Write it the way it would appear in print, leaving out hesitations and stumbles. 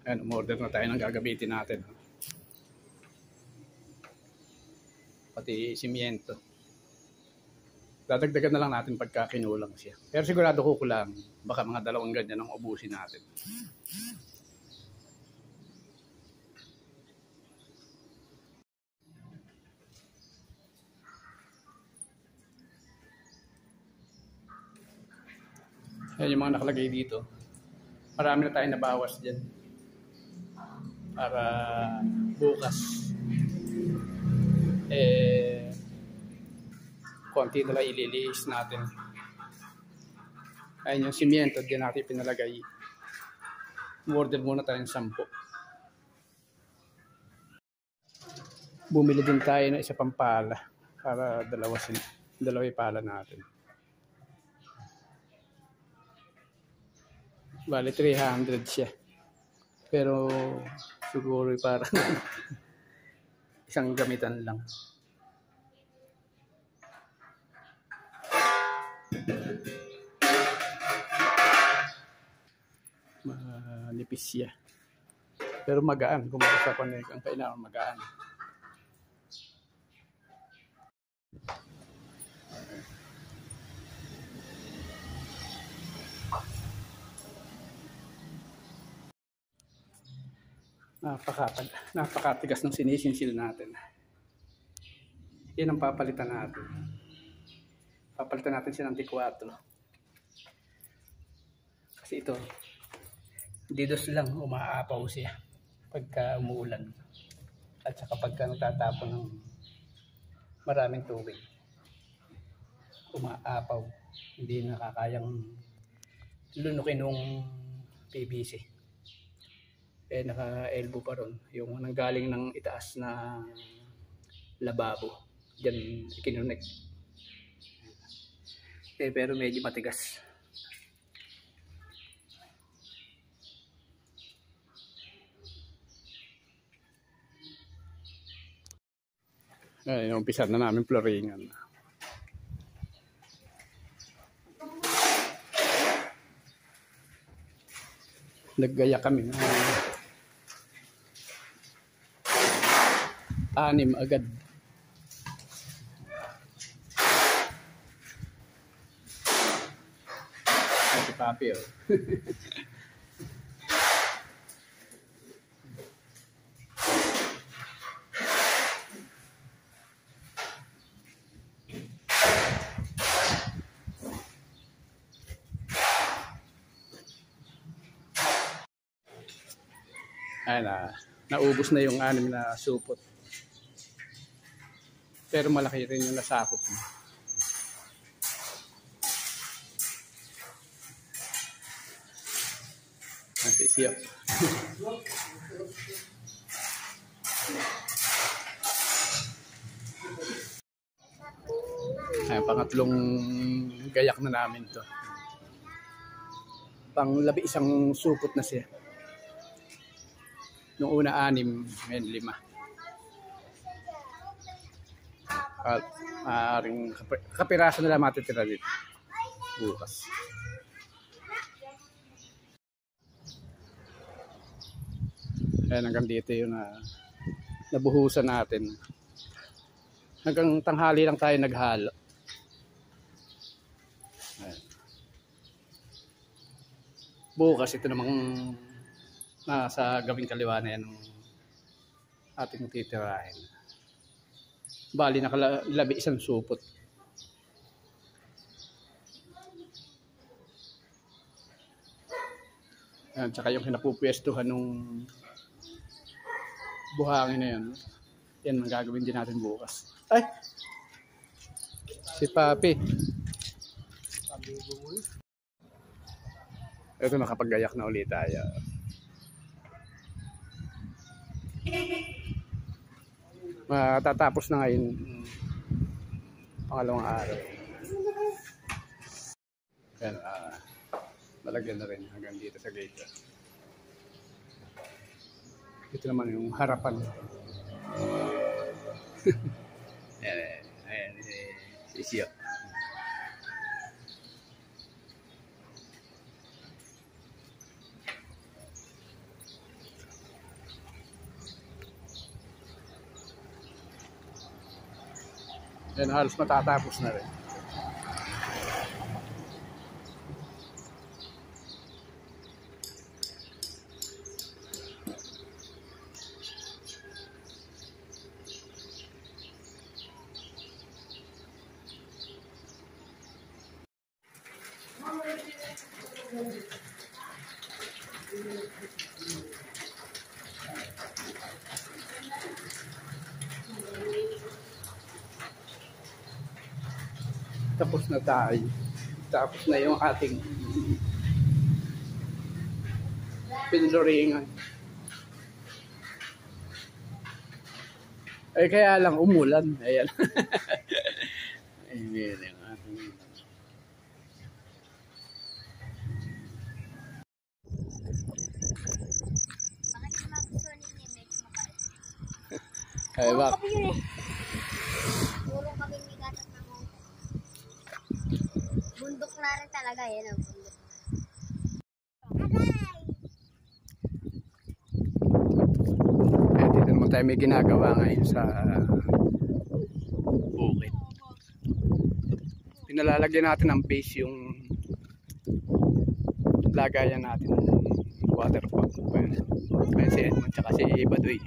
Ayan, umorder na tayo ng gagamitin natin. Pati simiento. Dadagdagan na lang natin pagka kinulang siya. Pero sigurado kukulang. Baka mga 2 ganyan ang ubusin natin. Ayan yung mga nakalagay dito. Marami na tayong nabawas dyan. Para bukas. Konti na lang ililiis natin. Ayan yung simiento. Diyan natin pinalagay. Order muna tayong 10. Bumili din tayo ng isa pang pala. Para dalawa yung pala natin. Bali 300 siya. Pero siguro parang isang gamitan lang. Manipis siya. Pero magaan. Kung makasapan ang kailangan magaan. Napakatigas ng sinisinsil natin. Yan ang papalitan natin. Papalitan natin siya ng T4. Kasi ito, didos lang umaapaw siya pagka umuulan. At saka pagka nagtatapon ng maraming tubig. Umaapaw. Hindi nakakayang lunukin ng PVC. Naka-elbow pa ron. Yung nanggaling ng itaas na lababo. Diyan kinunik. Pero medyo matigas. Umpisa na namin floringan. Naggaya kami. 6 agad. Si Papi, oh. Ay, naubos na yung 6 na supot. Pero malaki rin yung nasakop mo. Siya. Ay, pangatlong gayak na namin to. Pang-11 supot na siya. Nung una 6, ngayon 5. At maaaring kapiraso na lang matitira dito bukas. Ayan, hanggang dito yung nabuhusan natin. Hanggang tanghali lang tayo naghalo. Ayan. Bukas ito namang nasa gawing kaliwa na yan ating titirahin. Bali naka-11 supot. Ayan, tsaka yung kinapupwestuhan nung buhangin na yan. Yan ang gagawin din natin bukas. Ay! Si Papi. Ito, nakapaggayak na ulit tayo. Matatapos na ngayon pangalawang araw. Yan, malagyan na rin hanggang dito sa gate. Ito naman yung harapan. Ayan, siya. Yan, halos matatapos na rin. Tapos na tayo. Tapos na yung ating pinloringan. Ay kaya lang umulan. Ayan. Ayan yung ating ay bak. Puro kami migatas ng bundok na rin talaga. Yan ang bundok. Eh, dito naman tayo may ginagawa ngayon sa bukid. Pinalalagyan natin ng base yung lagayan natin ng water pump. Ayan si Edmond tsaka si Badoy.